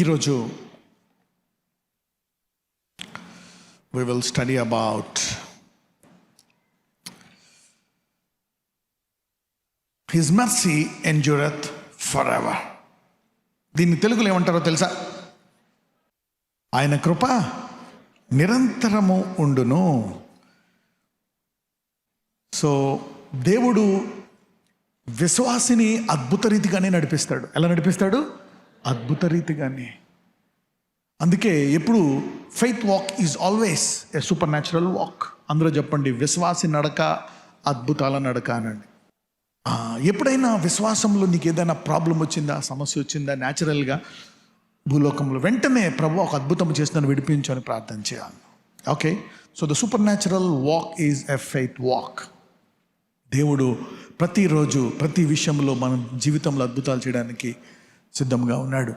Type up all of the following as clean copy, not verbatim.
ఈరోజు we will study about His mercy endureth forever. దీన్ని తెలుగులో ఏమంటారో తెలుసా? ఆయన కృప నిరంతరము ఉండును. సో దేవుడు విశ్వాసిని అద్భుత రీతిగానే నడిపిస్తాడు. ఎలా నడిపిస్తాడు? అద్భుత రీతిగానే. అందుకే ఎప్పుడు faith walk is always a super natural walk. అందరూ చెప్పండి, విశ్వాసి నడక అద్భుతాల నడక అనండి. ఎప్పుడైనా విశ్వాసంలో నీకు ఏదైనా ప్రాబ్లం వచ్చిందా, సమస్య వచ్చిందా, న్యాచురల్గా భూలోకంలో వెంటనే ప్రభు ఒక అద్భుతం చేస్తుందని విడిపించు అని ప్రార్థన చేయాలి. Okay, so the super natural walk is a faith walk. దేవుడు ప్రతిరోజు ప్రతి విషయంలో మన జీవితంలో అద్భుతాలు చేయడానికి సిద్ధంగా ఉన్నాడు.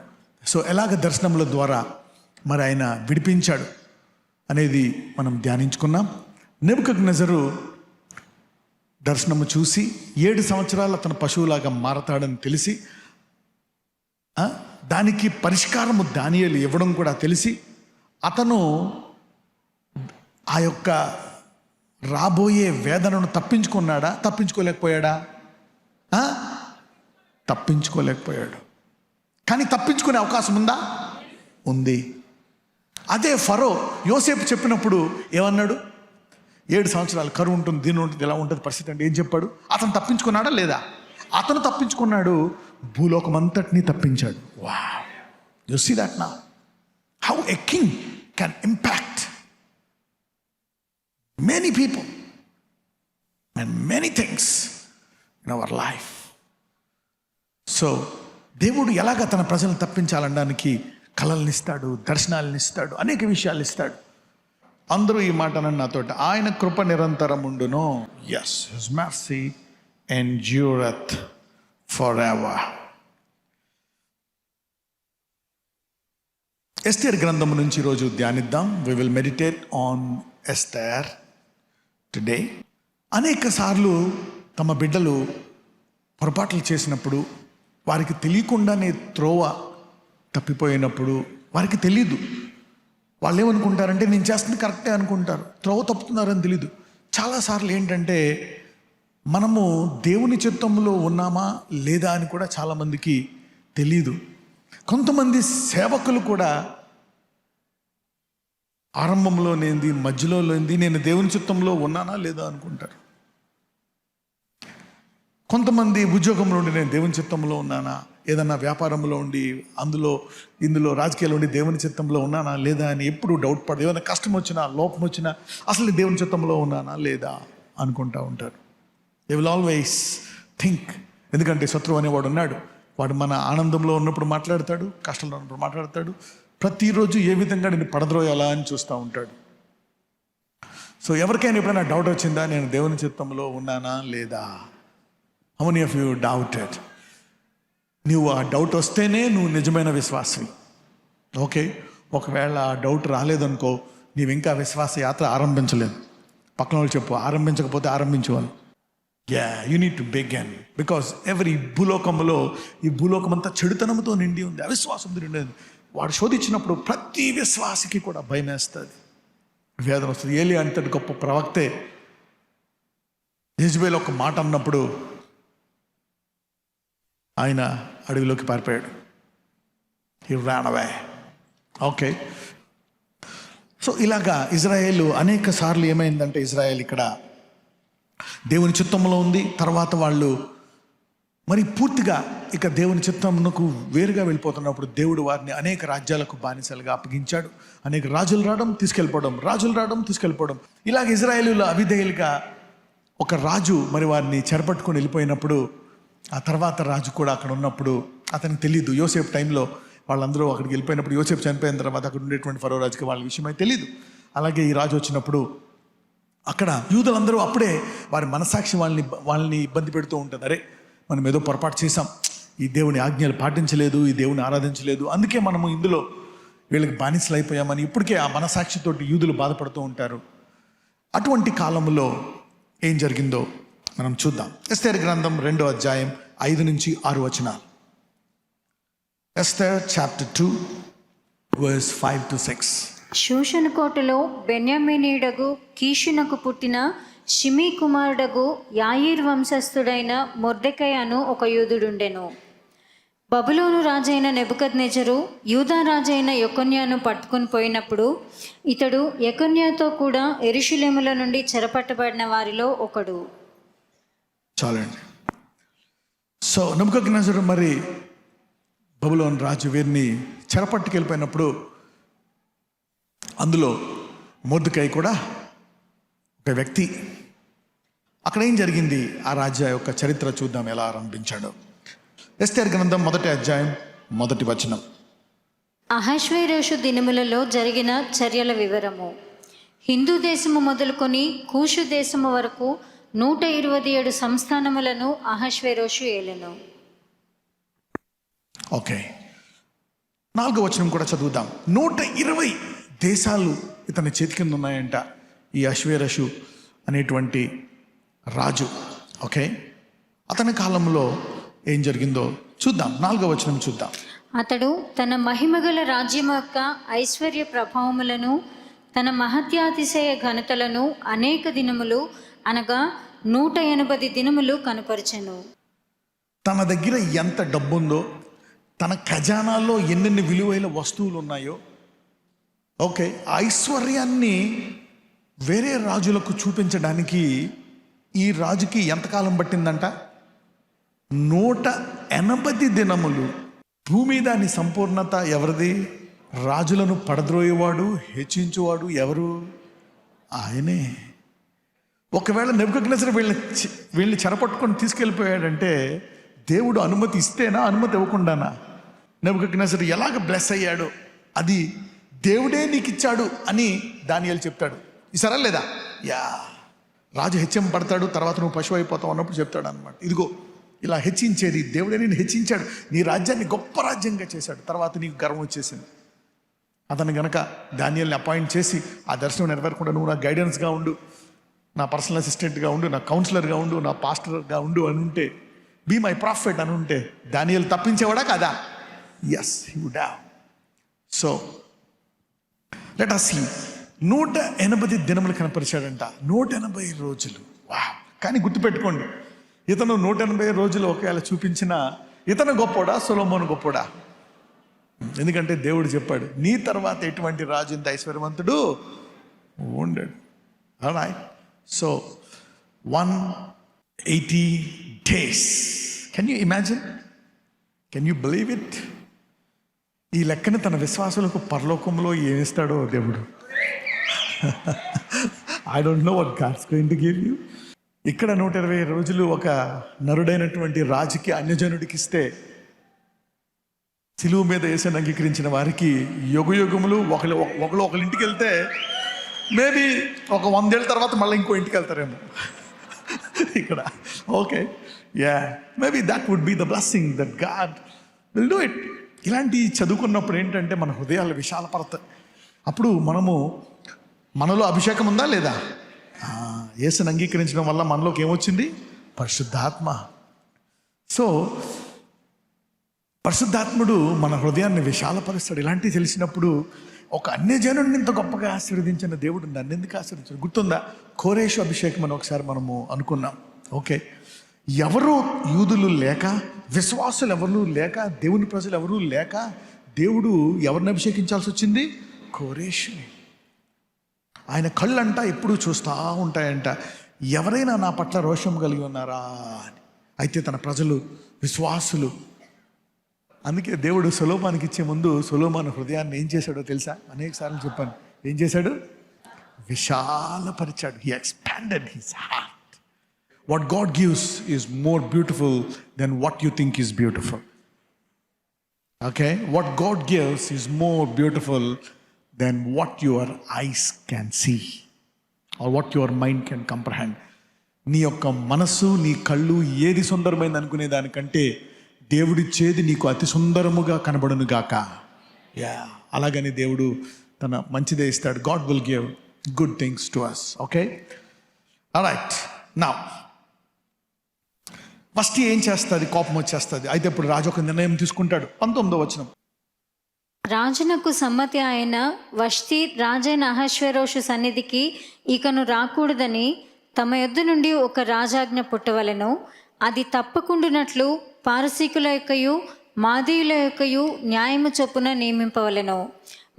సో ఎలాగ దర్శనముల ద్వారా మరి ఆయన విడిపించాడు అనేది మనం ధ్యానించుకున్నాం. నెబుకద్నెజరు దర్శనము చూసి 7 సంవత్సరాలు అతను పశువులాగా మారతాడని తెలిసి దానికి పరిష్కారము దానియేలు ఇవ్వడం కూడా తెలిసి అతను ఆ యొక్క రాబోయే వేదనను తప్పించుకున్నాడా? తప్పించుకోలేకపోయాడా? తప్పించుకోలేకపోయాడు. కానీ తప్పించుకునే అవకాశం ఉందా? ఉంది. అదే ఫరో యోసేపు చెప్పినప్పుడు ఏమన్నాడు? 7 సంవత్సరాలు కరువు ఉంటుంది, దీని ఉంటుంది, ఎలా ఉంటుంది పరిస్థితి అంటే ఏం చెప్పాడు? అతను తప్పించుకున్నాడా లేదా? అతను తప్పించుకున్నాడు, భూలోకం అంతటినీ తప్పించాడు. Wow, you see that now how a king can impact many people and many things in our life. So దేవుడు ఎలాగ తన ప్రజలను తప్పించాలనడానికి కలల్ని ఇస్తాడు, దర్శనాలను ఇస్తాడు, అనేక విషయాలు ఇస్తాడు. అందరూ ఈ మాట అనండి నాతోటి, ఆయన కృప నిరంతరం ఉండును. yes, his mercy endureth forever. Esther గ్రంథం నుంచి ఈరోజు ధ్యానిద్దాం. we will meditate on Esther today. అనేక సార్లు తమ బిడ్డలు పొరపాట్లు చేసినప్పుడు, వారికి తెలియకుండానే త్రోవ తప్పిపోయినప్పుడు, వారికి తెలీదు, వాళ్ళు ఏమనుకుంటారంటే నేను చేస్తుంది కరెక్టే అనుకుంటారు, త్రోవ తప్పుతున్నారని తెలీదు. చాలాసార్లు ఏంటంటే మనము దేవుని చిత్తంలో ఉన్నామా లేదా అని కూడా చాలామందికి తెలీదు. కొంతమంది సేవకులు కూడా ఆరంభంలో లేనిది, మధ్యలో లేనిది, నేను దేవుని చిత్తంలో ఉన్నానా లేదా అనుకుంటారు. కొంతమంది ఉద్యోగంలో ఉండి నేను దేవుని చిత్తంలో ఉన్నానా, ఏదన్నా వ్యాపారంలో ఉండి ఇందులో రాజకీయాల్లో ఉండి దేవుని చిత్తంలో ఉన్నానా లేదా అని ఎప్పుడు డౌట్ పడదు. ఏదైనా కష్టం వచ్చినా, లోపం వచ్చినా అసలు దేవుని చిత్తంలో ఉన్నానా లేదా అనుకుంటా ఉంటారు. They will always think. ఎందుకంటే శత్రువు అనేవాడు ఉన్నాడు. వాడు మన ఆనందంలో ఉన్నప్పుడు మాట్లాడతాడు, కష్టంలో ఉన్నప్పుడు మాట్లాడతాడు. ప్రతిరోజు ఏ విధంగా నేను పడద్రోయాలా అని చూస్తూ ఉంటాడు. సో ఎవరికైనా ఎప్పుడైనా డౌట్ వచ్చిందా, నేను దేవుని చిత్తంలో ఉన్నానా లేదా? How many of you doubted? నువ్వు ఆ డౌట్ వస్తేనే నువ్వు నిజమైన విశ్వాసవి. ఓకే, ఒకవేళ ఆ డౌట్ రాలేదనుకో, నీవు ఇంకా విశ్వాస యాత్ర ఆరంభించలేదు. పక్కన వాళ్ళు చెప్పు, ఆరంభించకపోతే ఆరంభించేవాళ్ళు. You need to begin. Because ఈ భూలోకం అంతా చెడుతనంతో నిండి ఉంది, అవిశ్వాసంతో నిండి ఉంది. వాడు శోధించినప్పుడు ప్రతి విశ్వాసికి కూడా భయం వేస్తుంది, వేదన వస్తుంది. ఏలియా అంతటి గొప్ప ప్రవక్తే యెజబెల్ ఒక మాట అన్నప్పుడు ఆయన అడవిలోకి పారిపోయాడు. హి ర్యాన్ అవే. ఓకే, సో ఇలాగా ఇజ్రాయేల్ అనేక సార్లు ఏమైందంటే, ఇజ్రాయేల్ ఇక్కడ దేవుని చిత్తంలో ఉంది. తర్వాత వాళ్ళు మరి పూర్తిగా ఇక దేవుని చిత్తమునకు వేరుగా వెళ్ళిపోతున్నప్పుడు దేవుడు వారిని అనేక రాజ్యాలకు బానిసలుగా అప్పగించాడు. అనేక రాజులు రావడం, తీసుకెళ్ళిపోవడం. ఇలాగ ఇజ్రాయేలులో అవిధేయులుగా ఒక రాజు మరి వారిని చెరపట్టుకొని వెళ్ళిపోయినప్పుడు, ఆ తర్వాత రాజు కూడా అక్కడ ఉన్నప్పుడు అతనికి తెలియదు. యోసేపు టైంలో వాళ్ళందరూ అక్కడికి వెళ్ళిపోయినప్పుడు, యోసేపు చనిపోయిన తర్వాత అక్కడ ఉండేటువంటి ఫరో రాజుకి వాళ్ళ విషయమై తెలియదు. అలాగే ఈ రాజు వచ్చినప్పుడు అక్కడ యూదులందరూ అప్పుడే వారి మనసాక్షి వాళ్ళని ఇబ్బంది పెడుతూ ఉంటుంది. అరే, మనం ఏదో పొరపాటు చేసాం, ఈ దేవుని ఆజ్ఞలు పాటించలేదు, ఈ దేవుని ఆరాధించలేదు, అందుకే మనము ఇందులో వీళ్ళకి బానిసలు అయిపోయామని ఇప్పటికే ఆ మనసాక్షితోటి యూదులు బాధపడుతూ ఉంటారు. అటువంటి కాలంలో ఏం జరిగిందో మనం చూద్దాం. ఎస్తేర్ గ్రంథం 2వ అధ్యాయం 5 నుంచి 6 వచనాలు. Esther chapter 2 verse 5 to 6. శూషను కోటలో బెన్యామీనీయుడగు కీషునకు పుట్టిన షిమీ కుమారుడగు యాయీర్ వంశస్థుడైన మొర్దెకై అను ఒక యూదుడుండెను. బబులోను రాజైన నెబుకద్నెజరు యూదా రాజైన యెకొన్యాను పట్టుకుని పోయినప్పుడు ఇతడు యెకొన్యాతో కూడా యెరూషలేములో నుండి చెరపట్టబడిన వారిలో ఒకడు. చాలండి. సో నెబుకద్నెజరు మరి బబులోను రాజు వీరిని చెరపట్టుకెళ్ళిపోయినప్పుడు అందులో మొర్దెకై కూడా ఒక వ్యక్తి. అక్కడ ఏం జరిగింది, ఆ రాజ్య యొక్క చరిత్ర చూద్దాం ఎలా ఆరంభించాడో. ఎస్తేరు గ్రంథం 1వ అధ్యాయం 1వ వచనం. అహష్వేరోషు దినములలో జరిగిన చర్యల వివరము. హిందూ దేశము మొదలుకొని కూషు దేశము వరకు 127 సంస్థానములను అహష్వేరోషు ఏలెను. ఓకే, 4వ వచనం కూడా చదువుదాం. 120 దేశాలు ఇతని చేతి కింద ఉన్నాయంట ఈ అహష్వేరోషు అనేటువంటి రాజు. ఓకే, అతని కాలంలో ఏం జరిగిందో చూద్దాం. 4వ వచనం చూద్దాం. అతడు తన మహిమగల రాజ్యం యొక్క ఐశ్వర్య ప్రభావములను తన మహత్యాతిశయ ఘనతలను అనేక దినములు అనగా 180 దినములు కనపరచెను. తన దగ్గర ఎంత డబ్బుందో, తన ఖజానాలో ఎన్నెన్ని విలువైన వస్తువులు ఉన్నాయో, ఓకే, ఐశ్వర్యాన్ని వేరే రాజులకు చూపించడానికి ఈ రాజుకి ఎంతకాలం పట్టిందంట? 180 దినములు. భూమి దాని సంపూర్ణత ఎవరిది? రాజులను పడద్రోయేవాడు, హెచ్చించువాడు ఎవరు? ఆయనే. ఒకవేళ నెబుకద్నెజరు వీళ్ళని చెరపట్టుకొని తీసుకెళ్ళిపోయాడంటే దేవుడు అనుమతి ఇస్తేనా, అనుమతి ఇవ్వకుండానా? నెబుకద్నెజరు ఎలాగ బ్లెస్ అయ్యాడో అది దేవుడే నీకు ఇచ్చాడు అని దానియేలు చెప్తాడు. ఇసారా లేదా? యా, రాజు హెచ్చింపడతాడు, తర్వాత నువ్వు పశువు అయిపోతావు అన్నప్పుడు చెప్తాడు అనమాట. ఇదిగో ఇలా హెచ్చించేది దేవుడే, నేను హెచ్చించాడు, నీ రాజ్యాన్ని గొప్ప రాజ్యంగా చేశాడు, తర్వాత నీకు గర్వం వచ్చేసింది. అతను గనక దానియేలుని అపాయింట్ చేసి ఆ దర్శనం నెరవేరకుండా నువ్వు నా గైడెన్స్గా ఉండు, నా పర్సనల్ అసిస్టెంట్గా ఉండు, నా కౌన్సిలర్గా ఉండు, నా పాస్టర్గా ఉండు అని ఉంటే, బీ మై ప్రాఫిట్ అని ఉంటే దానియేలు తప్పించేవాడా కాదా? Yes, he would have. So let us see. 180 దినములు కనపరిచాడంట, 180 రోజులు. వా! కానీ గుర్తుపెట్టుకోండి, ఇతను 180 రోజులు ఒకవేళ చూపించిన ఇతను గొప్పోడా, సొలొమోను గొప్పోడా? ఎందుకంటే దేవుడు చెప్పాడు, నీ తర్వాత ఎటువంటి రాజు ఇంత ఐశ్వర్యవంతుడు ఉండడు. alright, so 180 days. Can you imagine? Can you believe it? ఈ లెక్కన తన విశ్వాసులకు పరలోకంలో ఏమిస్తాడో దేవుడు. I don't know what God's going to give you. ఇక్కడ 120 రోజులు ఒక నరుడైనటువంటి రాజుకి, అన్యజనుడికి ఇస్తే, సిలువ మీద యేసుని అంగీకరించిన వారికి యుగయుగములు ఒకళ్ళ ఇంటికి వెళ్తే మేబీ ఒక 100 ఏళ్ళ తర్వాత మళ్ళీ ఇంకో ఇంటికి వెళ్తారేమో ఇక్కడ. Okay, ya, maybe that would be the blessing that God will do it. ఇలాంటి చదువుకున్నప్పుడు ఏంటంటే మన హృదయాలు విశాలపడతాయి. అప్పుడు మనలో అభిషేకం ఉందా లేదా? యేసుని అంగీకరించడం వల్ల మనలోకి ఏమొచ్చింది? పరిశుద్ధాత్మ. సో పరిశుద్ధాత్ముడు మన హృదయాన్ని విశాలపరుస్తాడు. ఇలాంటివి తెలిసినప్పుడు ఒక అన్యజనుడిని ఇంత గొప్పగా ఆశీర్వదించిన దేవుడు నన్ను ఎందుకు ఆశీర్వదించాడు? గుర్తుందా? కోరేషు అభిషేకం అని ఒకసారి మనము అనుకున్నాం. ఓకే, ఎవరు యూదులు లేక, విశ్వాసులు ఎవరు లేక, దేవుని ప్రజలు ఎవరు లేక దేవుడు ఎవరిని అభిషేకించాల్సి వచ్చింది? కోరేషుని. ఆయన కళ్ళంట ఎప్పుడూ చూస్తూ ఉంటాయంట, ఎవరైనా నా పట్ల రోషం కలిగి ఉన్నారా అని. అయితే తన ప్రజలు, విశ్వాసులు. అందుకే దేవుడు సొలొమోనుకి ఇచ్చే ముందు సొలొమోను హృదయాన్ని ఏం చేశాడో తెలుసా? అనేక సార్లు చెప్పాను. ఏం చేశాడు? విశాలపరిచాడు. He expanded his heart. What God gives is more beautiful than what you think is beautiful. Okay? What God gives is more beautiful than what your eyes can see or what your mind can comprehend. నీ యొక్క మనస్సు, నీ కళ్ళు ఏది సుందరమైంది అనుకునే దానికంటే దేవుడిచ్చేది నీకు అతి సుందరముగా కనబడును గాక. యా, అలాగని దేవుడు తన మంచిదే ఇస్తాడు. God will give good things to us. Okay? Alright. Now, first ఏం చేస్తుంది? కోపం వచ్చేస్తుంది. అయితే ఇప్పుడు రాజు ఒక నిర్ణయం తీసుకుంటాడు. 19వ వచనం. రాజునకు సమ్మతి అయిన వష్టి రాజైన అహశ్వేరోషు సన్నిధికి ఇకను రాకూడదని తమ యొద్ద నుండి ఒక రాజాజ్ఞ పుట్టవలెను. అది తప్పకుండునట్లు పారసీకుల యొక్కయు మాదీయుల యొక్కయు న్యాయము చొప్పున నియమింపవలెను.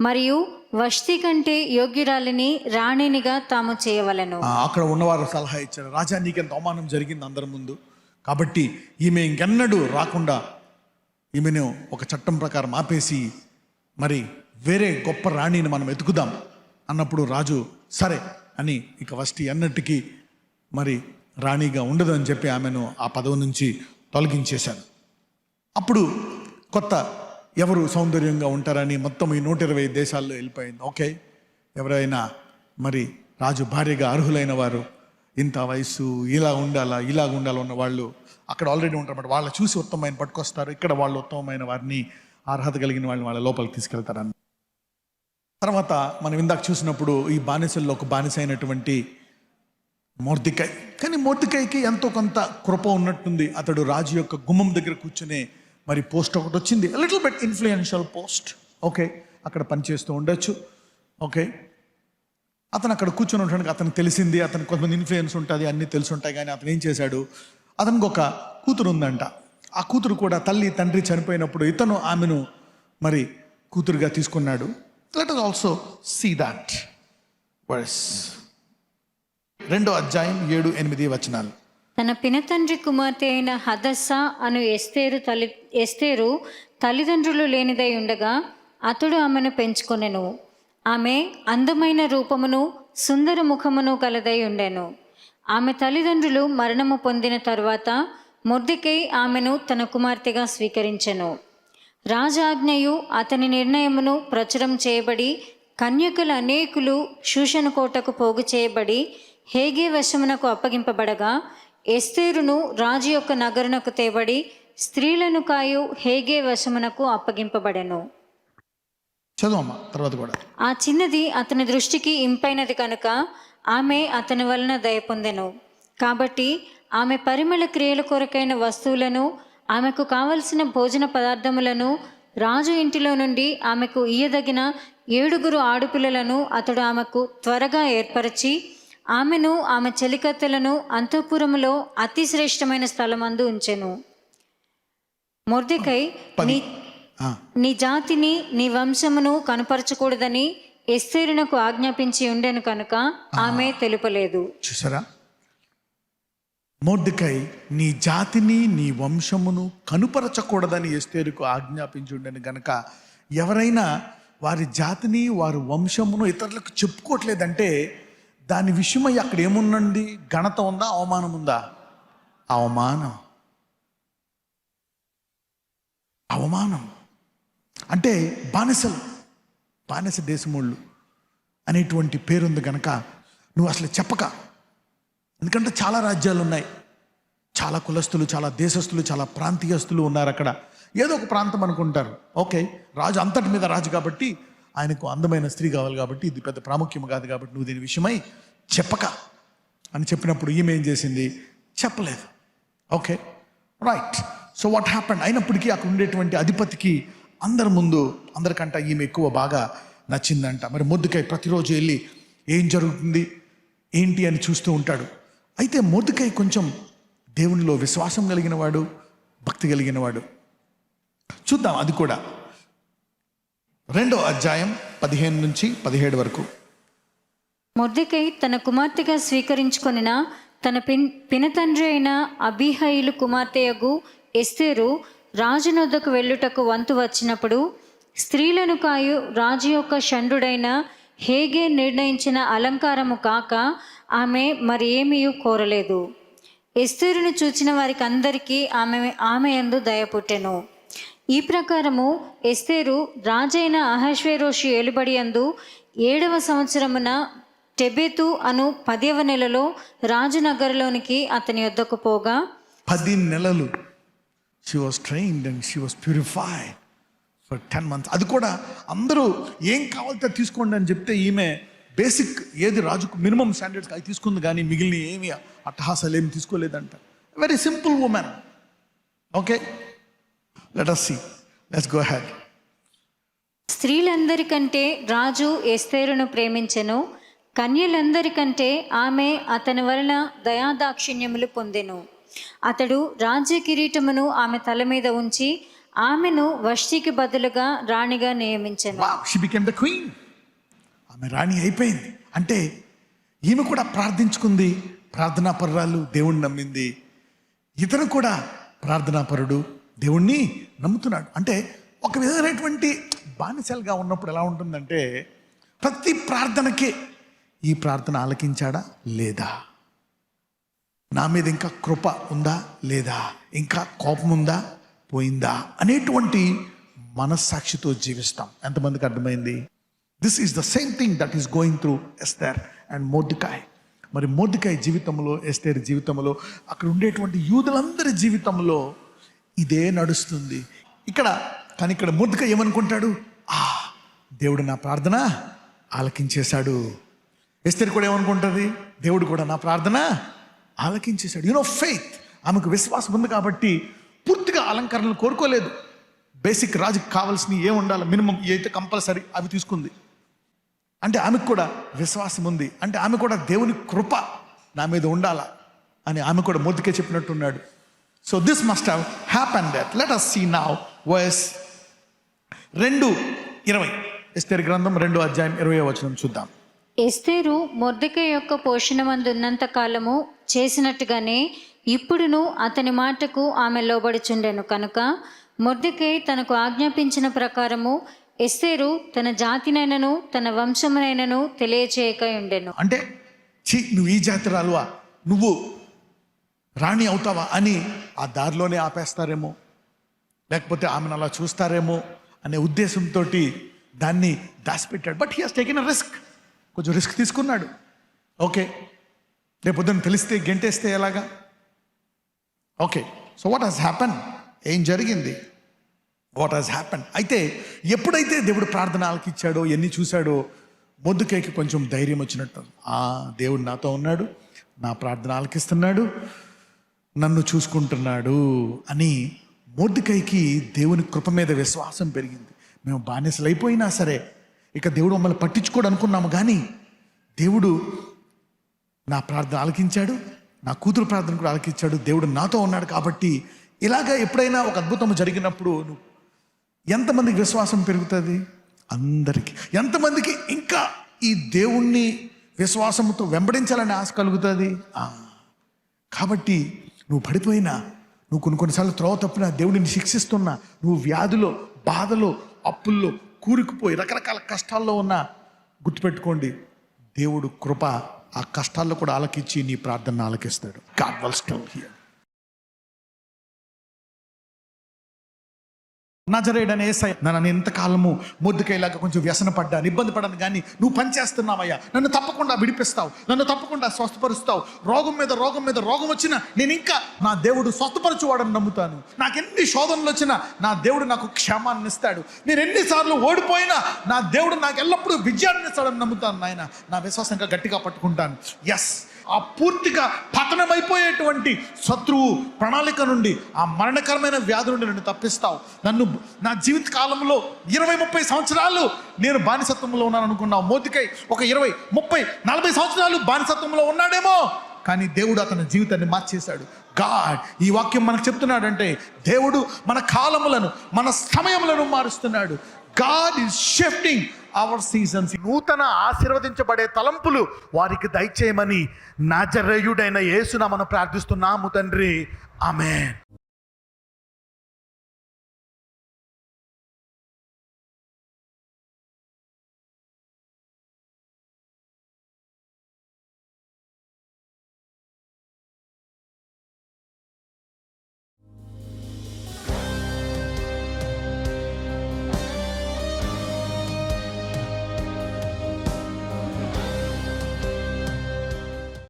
మరియు వష్టి కంటే యోగ్యురాలిని రాణినిగా తాము చేయవలెను. అక్కడ ఉన్నవారు సలహా ఇచ్చారు, రాజా నీకెంత అవమానం జరిగింది అందరి ముందు, కాబట్టి ఈమె ఇంకెన్నడూ రాకుండా ఈమెను ఒక చట్టం ప్రకారం ఆపేసి మరి వేరే గొప్ప రాణిని మనం ఎతుకుదాం అన్నప్పుడు రాజు సరే అని ఇక వష్టి అన్నట్టుకి మరి రాణిగా ఉండదు అని చెప్పి ఆమెను ఆ పదవి నుంచి తొలగించేశాను. అప్పుడు కొత్త ఎవరు సౌందర్యంగా ఉంటారని మొత్తం ఈ 120 దేశాల్లో వెళ్ళిపోయింది. ఓకే, ఎవరైనా మరి రాజు భార్యగా అర్హులైన వారు, ఇంత వయసు, ఇలా ఉండాలా ఉన్న వాళ్ళు అక్కడ ఆల్రెడీ ఉంటారన్నమాట. వాళ్ళని చూసి ఉత్తమమైన పట్టుకొస్తారు. ఇక్కడ వాళ్ళు ఉత్తమమైన వారిని, అర్హత కలిగిన వాళ్ళని వాళ్ళ లోపలికి తీసుకెళ్తారని. తర్వాత మనం ఇందాక చూసినప్పుడు ఈ బానిసల్లో ఒక బానిస అయినటువంటి మొర్దెకై. కానీ మొర్దెకైకి ఎంతో కొంత కృప ఉన్నట్టుంది. అతడు రాజు యొక్క గుమ్మం దగ్గర కూర్చునే మరి పోస్ట్ ఒకటి వచ్చింది, little bit influential post. Okay, అక్కడ పనిచేస్తూ ఉండొచ్చు. ఓకే, అతను అక్కడ కూర్చొని ఉండడానికి అతనికి తెలిసింది, అతనికి కొంతమంది ఇన్ఫ్లుయెన్స్ ఉంటుంది, అన్నీ తెలిసి ఉంటాయి. కానీ అతను ఏం చేశాడు, అతనికి ఒక కూతురు ఉందంట. ఆ కూతురు కూడా తల్లి తండ్రి చనిపోయినప్పుడు ఇతను ఆమెను మరి కూతురుగా తీసుకున్నాడు. Let us also see that verse. 2వ అధ్యాయం 7-8 వచనాలు. తన పినతండ్రి కుమార్తె అయిన హదస్సా అను ఎస్తేరు తల్లిదండ్రులు లేనిదై ఉండగా అతడు ఆమెను పెంచుకొనెను. ఆమె అందమైన రూపమును సుందర ముఖమును కలదై ఉండెను. ఆమె తల్లిదండ్రులు మరణము పొందిన తరువాత మొర్దెకై ఆమెను తన కుమార్తెగా స్వీకరించెను. రాజాజ్ఞయు అతని నిర్ణయమును ప్రచురం చేయబడి కన్యకుల అనేకులు షూషను కోటకు పోగు చేయబడి హేగే వశమునకు అప్పగింపబడగా ఎస్తేరును రాజు యొక్క నగరునకు తేబడి స్త్రీలను కాయు హేగే వశమునకు అప్పగింపబడెను. చదువమ్మా తర్వాత కూడా. ఆ చిన్నది అతని దృష్టికి ఇంపైనది కనుక ఆమె అతని వలన దయ పొందెను. కాబట్టి ఆమె పరిమళ క్రియల కొరకైన వస్తువులను, ఆమెకు కావలసిన భోజన పదార్థములను, రాజు ఇంటిలో నుండి ఆమెకు ఇయ్యదగిన 7 ఆడపిల్లలను అతడు ఆమెకు త్వరగా ఏర్పరిచి ఆమెను ఆమె చెలికత్తెలను అంతఃపురములో అతి శ్రేష్టమైన స్థలమందు ఉంచెను. మొర్దెకై నీ జాతిని నీ వంశమును కనుపరచకూడదని ఎస్తేరునకు ఆజ్ఞాపించి ఉండెను కనుక ఆమె తెలుపలేదు. చూసారా, మొర్దెకై నీ జాతిని నీ వంశమును కనుపరచకూడదని ఎస్తేరుకు ఆజ్ఞాపించి ఉండెను కనుక, ఎవరైనా వారి జాతిని వారి వంశమును ఇతరులకు చెప్పుకోవట్లేదంటే దాని విషయమై అక్కడ ఏముందండి? ఘనత ఉందా, అవమానం ఉందా? అవమానం అంటే బానిస దేశముళ్ళు అనేటువంటి పేరుంది కనుక నువ్వు అసలు చెప్పక. ఎందుకంటే చాలా రాజ్యాలు ఉన్నాయి, చాలా కులస్తులు, చాలా దేశస్తులు, చాలా ప్రాంతీయస్తులు ఉన్నారు అక్కడ. ఏదో ఒక ప్రాంతం అనుకుంటారు. ఓకే, రాజు అంతటి మీద రాజు కాబట్టి ఆయనకు అందమైన స్త్రీ కావాలి కాబట్టి ఇది పెద్ద ప్రాముఖ్యం కాదు కాబట్టి నువ్వు దీని విషయమై చెప్పక అని చెప్పినప్పుడు ఈమె ఏం చేసింది? చెప్పలేదు. Okay, right. So what happened? అయినప్పటికీ అక్కడ ఉండేటువంటి అధిపతికి అందరి ముందు అందరికంట ఈమె ఎక్కువ బాగా నచ్చిందంట. మరి మొర్దెకై ప్రతిరోజు వెళ్ళి ఏం జరుగుతుంది ఏంటి అని చూస్తూ ఉంటాడు. అయితే మొర్దెకై కొంచెం దేవునిలో విశ్వాసం కలిగిన వాడు, భక్తి కలిగిన వాడు. చూద్దాం అది కూడా. 2వ అధ్యాయం 15-17 వరకు. మొర్దెకై తన కుమార్తెగా స్వీకరించుకొనిన తన పినతండ్రి అయిన అబీహయిలు కుమార్తెయగు ఎస్తేరు రాజునొద్దకు వెళ్ళుటకు వంతు వచ్చినప్పుడు స్త్రీలను కాయు రాజు యొక్క షండుడైన హేగే నిర్ణయించిన అలంకారము కాక ఆమె మరి ఏమీ కోరలేదు. ఎస్తేరును చూచిన వారికి అందరికీ ఆమె యందు దయ పుట్టెను. ఈ ప్రకారము ఎస్తేరు రాజైన అహశ్వేరోషు ఏలుబడి యందు 7వ సంవత్సరమున టెబెతు అను 10వ నెలలో రాజు నగరులోనికి అతని యొద్దకు పోగా 10 నెలలు she was trained and she was purified for 10 months. అది కూడా అందరూ ఏం కావాలితే తీసుకోండి అని చెప్తే ఈమె బేసిక్ ఏది రాజుకు మినిమం స్టాండర్డ్స్ అవి తీసుకుంది, కానీ మిగిలిన ఏమి అట్టహాసాలు ఏమి తీసుకోలేదంట. Very simple women. Okay, let us see. Let's go ahead. స్త్రీలందరికంటే రాజు ఎస్తేరును ప్రేమించెను, కన్యలందరికంటే ఆమె అతని వలన దయాదాక్షిణ్యములు పొందెను. అతడు రాజ్య కిరీటమును ఆమె తల మీద ఉంచి ఆమెను వష్టికి బదులుగా రాణిగా నియమించెను. Wow, she became the queen. ఆమె రాణి అయిపోయింది. అంటే ఈమె కూడా ప్రార్థించుకుంది, ప్రార్థనా పరురాలు, దేవుణ్ణి నమ్మింది. ఇతను కూడా ప్రార్థనాపరుడు, దేవుణ్ణి నమ్ముతున్నాడు. అంటే ఒక విధమైనటువంటి బానిసలుగా ఉన్నప్పుడు ఎలా ఉంటుందంటే ప్రతి ప్రార్థనకి ఈ ప్రార్థన ఆలకించాడా లేదా, నా మీద ఇంకా కృప ఉందా లేదా, ఇంకా కోపం ఉందా పోయిందా అనేటువంటి మనస్సాక్షితో జీవిస్తాం. ఎంతమందికి అర్థమైంది? This is the same thing that is going through Esther and Mordecai. మరి మొర్దెకాయ్ జీవితంలో, ఎస్తేర్ జీవితంలో, అక్కడ ఉండేటువంటి యూదులందరి జీవితంలో ఇదే నడుస్తుంది. కానీ ఇక్కడ మొర్దెకాయ్ ఏమనుకుంటాడు? దేవుడు నా ప్రార్థన ఆలకించేశాడు. ఎస్తేర్ కూడా ఏమనుకుంటుంది? దేవుడు కూడా నా ప్రార్థన ఆలకించేశాడు. ఫెయిత్, ఆమెకు విశ్వాసం ఉంది కాబట్టి పూర్తిగా అలంకరణలు కోరుకోలేదు. బేసిక్ రాజుకి కావాల్సినవి ఏం ఉండాలి, మినిమం అయితే కంపల్సరీ అవి తీసుకుంది. అంటే ఆమెకు కూడా విశ్వాసం ఉంది, అంటే ఆమె కూడా దేవుని కృప నా మీద ఉండాలా అని ఆమె కూడా మొర్దెకాయ్ చెప్పినట్టున్నాడు. So this must have happen that. Let us see now verse 2:20. Esther గ్రంథం 2:20 చూద్దాం. ఎస్తేరు మొర్దెకాయ్ యొక్క పోషణమందున్నంత కాలము చేసినట్టుగానే ఇప్పుడును అతని మాటకు ఆమె లోబడుచుండెను కనుక మొర్దెకాయ్ తనకు ఆజ్ఞాపించిన ప్రకారము ఎస్తేరు తన జాతినైనను తన వంశమునైనను తెలియచేయక ఉండెను. అంటే నువ్వు ఈ జాతిరాలువా, నువ్వు రాణి అవుతావా అని ఆ దారిలోనే ఆపేస్తారేమో, లేకపోతే ఆమెను అలా చూస్తారేమో అనే ఉద్దేశంతో దాన్ని దాచిపెట్టాడు. But he has taken a risk. కొంచెం రిస్క్ తీసుకున్నాడు. ఓకే, రేపొద్దున తెలిస్తే గెంటేస్తే ఎలాగా? Okay, so what has happen? ఏం జరిగింది? What has happen? అయితే ఎప్పుడైతే దేవుడు ప్రార్థన ఆలకిచ్చాడో, ఎన్ని చూశాడో, మొర్దెకాయ్కి కొంచెం ధైర్యం వచ్చినట్టు, దేవుడు నాతో ఉన్నాడు, నా ప్రార్థన ఆలకిస్తున్నాడు, నన్ను చూసుకుంటున్నాడు అని మొర్దెకాయ్కి దేవుని కృప మీద విశ్వాసం పెరిగింది. మేము బానిసలు అయిపోయినా సరే ఇక దేవుడు మమ్మల్ని పట్టించుకోడు అనుకున్నాము, కానీ దేవుడు నా ప్రార్థన ఆలకించాడు, నా కూతురు ప్రార్థన కూడా ఆలకించాడు, దేవుడు నాతో ఉన్నాడు. కాబట్టి ఇలాగా ఎప్పుడైనా ఒక అద్భుతం జరిగినప్పుడు ఎంతమందికి విశ్వాసం పెరుగుతుంది? అందరికీ. ఎంతమందికి ఇంకా ఈ దేవుణ్ణి విశ్వాసంతో వెంబడించాలని ఆశ కలుగుతుంది? కాబట్టి నువ్వు పడిపోయినా, నువ్వు కొన్నిసార్లు త్రోవ తప్పినా, దేవుడిని శిక్షిస్తున్నా, నువ్వు వ్యాధిలో, బాధలో, అప్పుల్లో కూరుకుపోయి రకరకాల కష్టాల్లో ఉన్నా, గుర్తుపెట్టుకోండి, దేవుడు కృప ఆ కష్టాల్లో కూడా ఆలకించి నీ ప్రార్థన ఆలకిస్తాడు. God will still hear. నజరేయుడైన యేసయ్య, నన్ను ఎంతకాలము మొర్దెకాయ్లాగా కొంచెం వ్యసన పడ్డాను, ఇబ్బంది పడ్డాను, కానీ నువ్వు పనిచేస్తున్నావయ్యా, నన్ను తప్పకుండా విడిపిస్తావు, నన్ను తప్పకుండా స్వస్థపరుస్తావు. రోగం మీద రోగం మీద రోగం వచ్చినా నేను ఇంకా నా దేవుడు స్వస్థపరచువాడని నమ్ముతాను. నాకు ఎన్ని శోధనలు వచ్చినా నా దేవుడు నాకు క్షేమాన్ని ఇస్తాడు. నేను ఎన్నిసార్లు ఓడిపోయినా నా దేవుడు నాకు ఎల్లప్పుడూ విజయాన్ని ఇస్తాడని నమ్ముతాను. నాయన, నా విశ్వాసంగా గట్టిగా పట్టుకుంటాను. ఎస్, ఆ పూర్తిగా పతనమైపోయేటువంటి శత్రువు ప్రణాళిక నుండి, ఆ మరణకరమైన వ్యాధి నుండి నన్ను తప్పిస్తావు. నన్ను నా జీవిత కాలంలో 20-30 సంవత్సరాలు నేను బానిసత్వంలో ఉన్నాను అనుకున్నావు. మొర్దెకాయ్ ఒక 20-30-40 సంవత్సరాలు బానిసత్వంలో ఉన్నాడేమో, కానీ దేవుడు అతని జీవితాన్ని మార్చేశాడు. గాడ్ ఈ వాక్యం మనకు చెప్తున్నాడంటే దేవుడు మన కాలములను, మన సమయములను మారుస్తున్నాడు. God is shifting our seasons. నూతన ఆశీర్వదించబడే తలంపులు వారికి దయచేయమని నజరేయుడైన యేసునామమున ప్రార్థిస్తున్నాము తండ్రి. ఆమేన్.